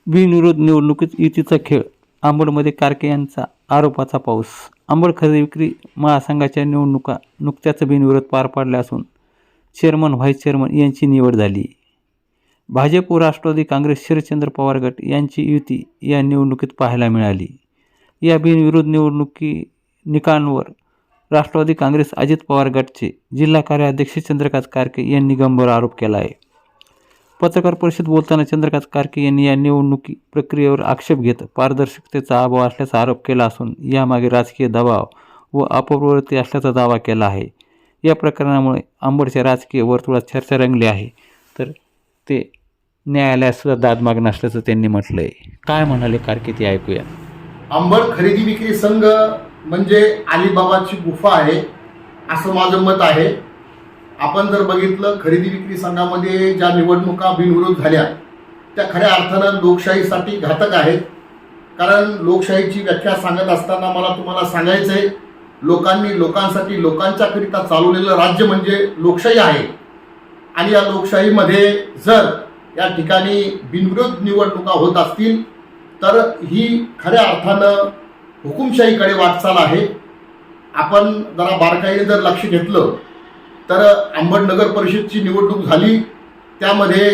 बिनविरोध निवडणुकीत युतीचा खेळ, अंबडमध्ये कारके यांचा आरोपाचा पाऊस. अंबड खरेदी विक्री महासंघाच्या निवडणुका नुकत्याच बिनविरोध पार पडल्या असून चेअरमन, व्हाईस चेअरमन यांची निवड झाली. भाजप व राष्ट्रवादी काँग्रेस शरदचंद्र पवार गट यांची युती या निवडणुकीत पाहायला मिळाली. या बिनविरोध निकालांवर राष्ट्रवादी काँग्रेस अजित पवार गटचे जिल्हा कार्याध्यक्ष चंद्रकांत कारके यांनी गंभीर आरोप केला आहे. पत्रकार परिषदेत बोलताना चंद्रकांत कारके यांनी या निवडणुकी प्रक्रियेवर आक्षेप घेत पारदर्शकतेचा अभाव असल्याचा आरोप केला असून यामागे राजकीय दबाव व अपप्रवृत्ती असल्याचा दावा केला आहे. या प्रकरणामुळे अंबडच्या राजकीय वर्तुळात चर्चा रंगली आहे, तर ते न्यायालयात सुद्धा दाद मागणं असल्याचं त्यांनी म्हटलं आहे. काय म्हणाले कारके ते ऐकूया. अंबड खरेदी विक्री संघ म्हणजे अलिबाबाची गुफा आहे असं माझं मत आहे. आपण जर बघितलं, खरेदी विक्री संघामध्ये ज्या निवडणुका बिनविरोध झाल्या त्या खऱ्या अर्थानं लोकशाहीसाठी घातक आहेत. कारण लोकशाहीची व्याख्या सांगत असताना मला तुम्हाला सांगायचं आहे, लोकांनी लोकांसाठी लोकांच्याकरिता चालवलेलं राज्य म्हणजे लोकशाही आहे. आणि या लोकशाहीमध्ये जर या ठिकाणी बिनविरोध निवडणुका होत असतील तर ही खऱ्या अर्थानं हुकुमशाहीकडे वाटचाल आहे. आपण जरा बारकाईने जर लक्ष घेतलं तर अंबड नगर परिषदची निवडणूक झाली, त्यामध्ये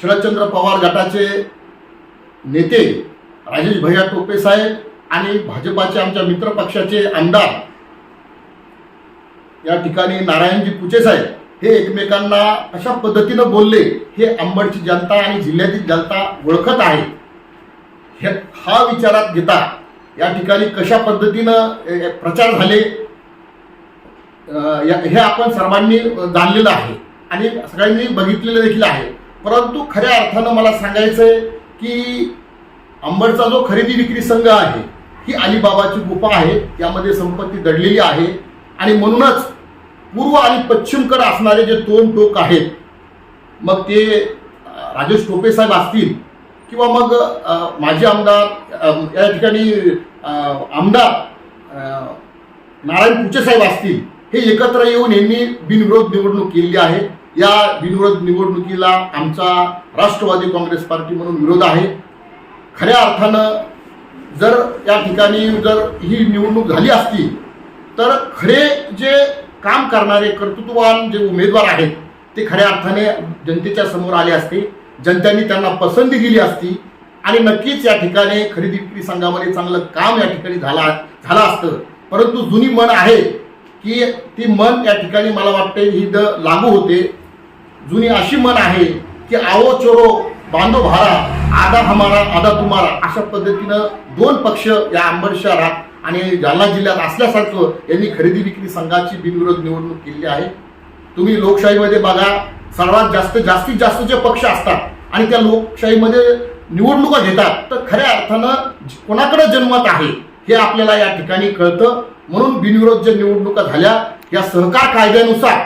शरदचंद्र पवार गटाचे नेते राजेश भैया टोपे साहेब आणि भाजपाचे आमच्या मित्र पक्षाचे आमदार या ठिकाणी नारायणजी पुचे साहेब हे एकमेकांना अशा पद्धतीनं बोलले हे अंबडची जनता आणि जिल्ह्यातील जनता ओळखत आहे. हा विचारात घेता या ठिकाणी कशा पद्धतीनं प्रचार झाले हे आपण सर्वांनी जाणलेलं आहे आणि सगळ्यांनी बघितलेलं देखील आहे. परंतु खऱ्या अर्थानं मला सांगायचं आहे की अंबडचा जो खरेदी विक्री संघ आहे ही अलिबाबाची गुफा आहे. यामध्ये संपत्ती दडलेली आहे आणि म्हणूनच पूर्व आणि पश्चिमकडे असणारे जे दोन टोक आहेत, मग ते राजेश टोपे साहेब असतील किंवा मग माजी आमदार या ठिकाणी आमदार नारायण पुचे साहेब असतील, हे एकत्र येऊन यांनी बिनविरोध निवडणूक केली आहे. या बिनविरोध निवडणुकीला आमचा राष्ट्रवादी काँग्रेस पार्टी म्हणून विरोध आहे. खऱ्या अर्थानं जर या ठिकाणी जर ही निवडणूक झाली असती तर खरे जे काम करणारे कर्तृत्ववान जे उमेदवार आहेत ते खऱ्या अर्थाने जनतेच्या समोर आले असते, जनतेने त्यांना पसंती दिली असती आणि नक्कीच या ठिकाणी खरेदी विक्री संघामध्ये चांगलं काम या ठिकाणी झालं असतं. परंतु जुनी मन आहे की ती मन या ठिकाणी मला वाटते ही लागू होते. जुनी अशी मन आहे की आओ चोरो बांधो भारा, आधा हमारा आधा तुम्हारा, अशा पद्धतीनं दोन पक्ष या अंबड शहरात आणि जालना जिल्ह्यात असल्यासारखं यांनी खरेदी विक्री संघाची बिनविरोध निवडणूक केली आहे. तुम्ही लोकशाहीमध्ये बघा, सर्वात जास्तीत जास्त जे पक्ष असतात आणि त्या लोकशाहीमध्ये निवडणुका घेतात तर खऱ्या अर्थानं कोणाकडे जनमत आहे हे आपल्याला या ठिकाणी कळतं. म्हणून बिनविरोध ज्या निवडणुका झाल्या या सहकार कायद्यानुसार,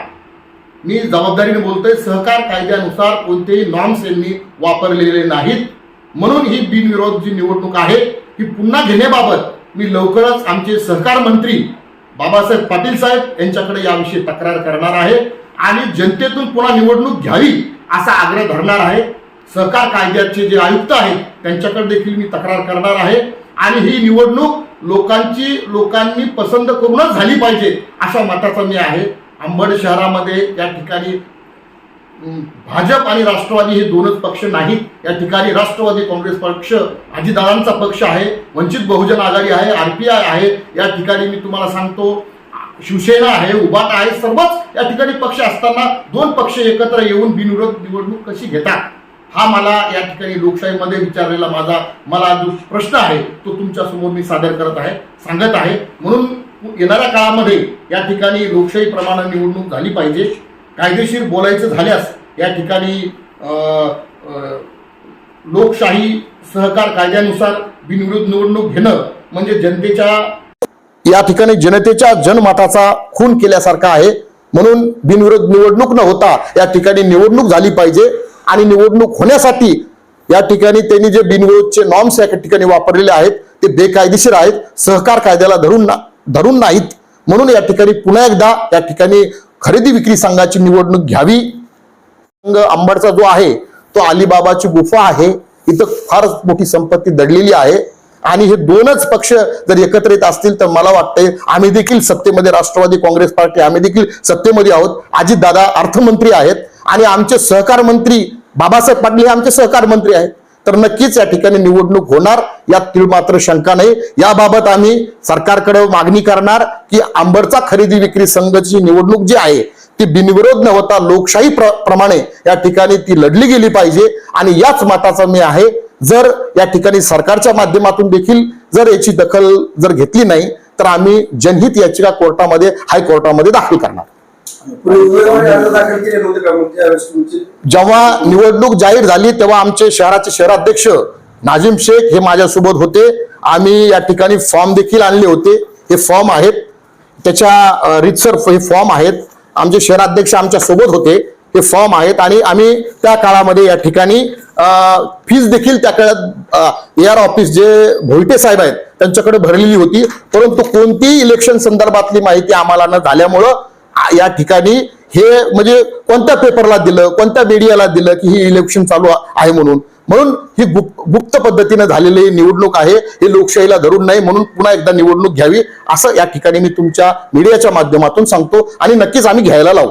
मी जबाबदारीने बोलतोय, सहकार कायद्यानुसार कोणतेही नॉर्म्स यांनी वापरलेले नाहीत. म्हणून ही बिनविरोध जी निवडणूक आहे ही पुन्हा घेण्याबाबत मी लवकरच आमचे सहकार मंत्री बाबासाहेब पाटील साहेब यांच्याकडे याविषयी तक्रार करणार आहे आणि जनतेतून पुन्हा निवडणूक घ्यावी असा आग्रह धरणार आहे. सहकार कायद्याचे जे आयुक्त आहेत त्यांच्याकडे देखील मी तक्रार करणार आहे आणि ही निवडणूक लोकांनी पसंत करूनच झाली पाहिजे अशा मताचा मी आहे. अंबड शहरामध्ये या ठिकाणी भाजप आणि राष्ट्रवादी हे दोनच पक्ष नाहीत. या ठिकाणी राष्ट्रवादी काँग्रेस पक्ष अजितदादांचा पक्ष आहे, वंचित बहुजन आघाडी आहे, RPI आहे, या ठिकाणी मी तुम्हाला सांगतो शिवसेना आहे, उभाटा आहे. सर्वच या ठिकाणी पक्ष असताना दोन पक्ष एकत्र येऊन बिनविरोध निवडणूक कशी घेतात हा मला या ठिकाणी लोकशाहीमध्ये विचारलेला मला जो प्रश्न आहे तो तुमच्या समोर मी सादर करत आहे, सांगत आहे. म्हणून येणाऱ्या काळामध्ये या ठिकाणी लोकशाहीप्रमाणे निवडणूक झाली पाहिजे. कायदेशीर बोलायचं झाल्यास या ठिकाणी लोकशाही सहकार कायद्यानुसार बिनविरोध निवडणूक घेणं म्हणजे या ठिकाणी जनतेच्या जनमताचा खून केल्यासारखा आहे. म्हणून बिनविरोध निवडणूक न होता या ठिकाणी निवडणूक झाली पाहिजे आणि निवडणूक होण्यासाठी या ठिकाणी त्यांनी जे बिनविरोधचे नॉर्म्स या ठिकाणी वापरलेले आहेत ते बेकायदेशीर आहेत, सहकार कायद्याला धरून नाहीत. म्हणून या ठिकाणी पुन्हा एकदा या ठिकाणी खरेदी विक्री संघाची निवडणूक घ्यावी. संघ अंबडचा जो आहे तो अलिबाबाची गुफा आहे, इथं फार मोठी संपत्ती दडलेली आहे आणि हे दोनच पक्ष जर एकत्र येत असतील तर मला वाटतंय आम्ही देखील सत्तेमध्ये, राष्ट्रवादी काँग्रेस पार्टी आम्ही देखील सत्तेमध्ये आहोत. अजितदादा अर्थमंत्री आहेत आणि आमचे सहकार मंत्री बाबासाहेब पाटील हे आमचे सहकार मंत्री आहेत. तर नक्कीच या ठिकाणी निवडणूक होणार, यात तीळ मात्र शंका नाही. याबाबत आम्ही सरकारकडे मागणी करणार की अंबडचा खरेदी विक्री संघाची निवडणूक जी आहे ती बिनविरोध न होता लोकशाही प्रमाणे या ठिकाणी ती लढली गेली पाहिजे. आणि याच मताचा मी आहे. जर या ठिकाणी सरकारच्या माध्यमातून देखील जर याची दखल जर घेतली नाही तर आम्ही जनहित याचिका कोर्टामध्ये, हायकोर्टामध्ये दाखल करणार. जेव्हा निवडणूक जाहीर झाली तेव्हा आमचे शहराचे शहराध्यक्ष नाजिम शेख हे माझ्यासोबत होते. आम्ही या ठिकाणी फॉर्म देखील आणले होते. हे फॉर्म आहेत, त्याच्या रीतसर हे फॉर्म आहेत. आमचे शहराध्यक्ष आमच्या सोबत होते. हे फॉर्म आहेत आणि आम्ही त्या काळामध्ये या ठिकाणी फीस देखील त्या काळात AR ऑफिस जे भोईटे साहेब आहेत त्यांच्याकडे भरलेली होती. परंतु कोणतीही इलेक्शन संदर्भातली माहिती आम्हाला न झाल्यामुळं या ठिकाणी हे म्हणजे कोणत्या पेपरला दिलं, कोणत्या मीडियाला दिलं की ही इलेक्शन चालू आहे म्हणून ही गुप्त पद्धतीने झालेली निवडणूक आहे. हे लोकशाहीला धरून नाही. म्हणून पुन्हा एकदा निवडणूक घ्यावी असं या ठिकाणी मी तुमच्या मीडियाच्या माध्यमातून सांगतो आणि नक्कीच आम्ही घ्यायला लावू.